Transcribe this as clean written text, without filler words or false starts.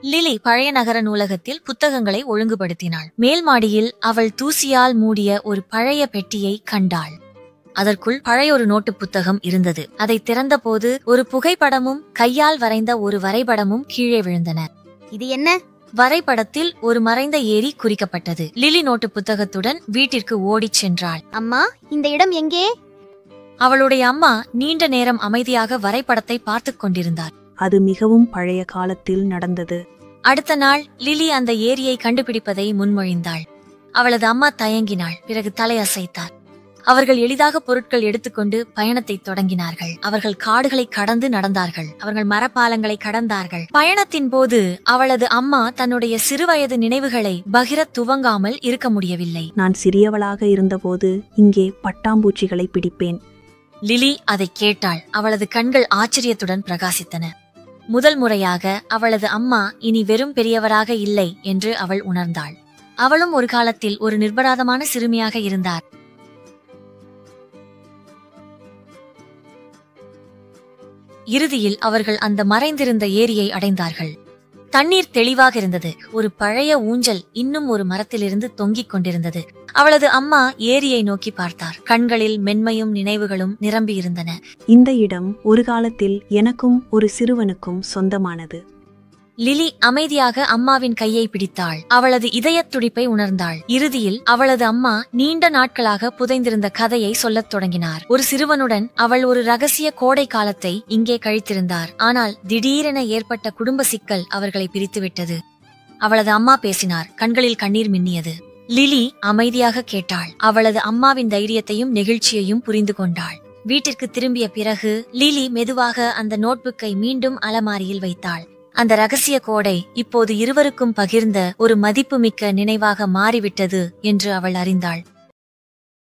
Lily பழைய நகர நூலகத்தில் புத்தகங்களை ஒழுங்குபடுத்தினாள். மேல் மாடியில் அவள் தூசியால் மூடிய ஒரு பழைய பெட்டியை கண்டாள். அதற்குள் பழைய ஒரு நோட்டு புத்தகம் இருந்தது. அதை திறந்த போது ஒரு புகைப்படமும் கையால் வரைந்த ஒரு வரைபடமும் கீழே விழுந்தன. இது என்ன? வரைபடத்தில் ஒரு மறைந்த ஏரி குறிக்கப்பட்டது. லிலி நோட்டு புத்தகத்துடன் வீட்டிற்கு ஓடிச் சென்றாள். அம்மா, இந்த இடம் எங்கே? அவளுடைய அம்மா நீண்ட நேரம் அமைதியாக வரைபடத்தை பார்த்துக் கொண்டிருந்தார். அது மிகவும் பழைய காலத்தில் நடந்தது. அடுத்த நாள் லிலி அந்த ஏரியை கண்டுபிடிப்பதை முன்மொழிந்தாள். அவளது அம்மா தயங்கினாள். பிறகு தலையசைத்தார். அவர்கள் எளிதாக பொருட்கள் எடுத்துக்கொண்டு பயணத்தை தொடங்கினார்கள். அவர்கள் காடுகளை கடந்து நடந்தார்கள். அவர்கள் மரப்பாலங்களை கடந்தார்கள். பயணத்தின் போது அவளது அம்மா தன்னுடைய சிறுவயது நினைவுகளை பகிரத் துவங்காமல் இருக்க முடியவில்லை. நான் சிறியவளாக இருந்தபோது இங்கே பட்டாம்பூச்சிகளை பிடிப்பேன். லிலி அதை கேட்டாள். அவளது கண்கள் ஆச்சரியத்துடன் பிரகாசித்தன. முதல் முறையாக அவளது அம்மா இனி வெறும் பெரியவராக இல்லை என்று அவள் உணர்ந்தாள். அவளும் ஒரு காலத்தில் ஒரு நிர்பராதமான சிறுமியாக இருந்தார். இறுதியில் அவர்கள் அந்த மறைந்திருந்த ஏரியை அடைந்தார்கள். தண்ணீர் தெளிவாக இருந்தது. ஒரு பழைய ஊஞ்சல் இன்னும் ஒரு மரத்திலிருந்து தொங்கிக் கொண்டிருந்தது. அவளது அம்மா ஏரியை நோக்கி பார்த்தார். கண்களில் மென்மையும் நினைவுகளும் நிரம்பியிருந்தன. இந்த இடம் ஒரு காலத்தில் எனக்கும் ஒரு சிறுவனுக்கும் சொந்தமானது. லிலி அமைதியாக அம்மாவின் கையை பிடித்தாள். அவளது இதயத் துடிப்பை உணர்ந்தாள். இறுதியில் அவளது அம்மா நீண்ட நாட்களாக புதைந்திருந்த கதையை சொல்லத் தொடங்கினார். ஒரு சிறுவனுடன் அவள் ஒரு ரகசிய கோடை காலத்தை இங்கே கழித்திருந்தார். ஆனால் திடீரென ஏற்பட்ட குடும்ப சிக்கல் அவர்களை பிரித்துவிட்டது. அவளது அம்மா பேசினார். கண்களில் கண்ணீர் மின்னியது. லிலி அமைதியாக கேட்டாள். அவளது அம்மாவின் தைரியத்தையும் நெகிழ்ச்சியையும் புரிந்து கொண்டாள். வீட்டிற்கு திரும்பிய பிறகு லிலி மெதுவாக அந்த நோட்புக்கை மீண்டும் அலமாரியில் வைத்தாள். அந்த ரகசிய கோடை இப்போது இருவருக்கும் பகிர்ந்த ஒரு மதிப்புமிக்க நினைவாக மாறிவிட்டது என்று அவள் அறிந்தாள்.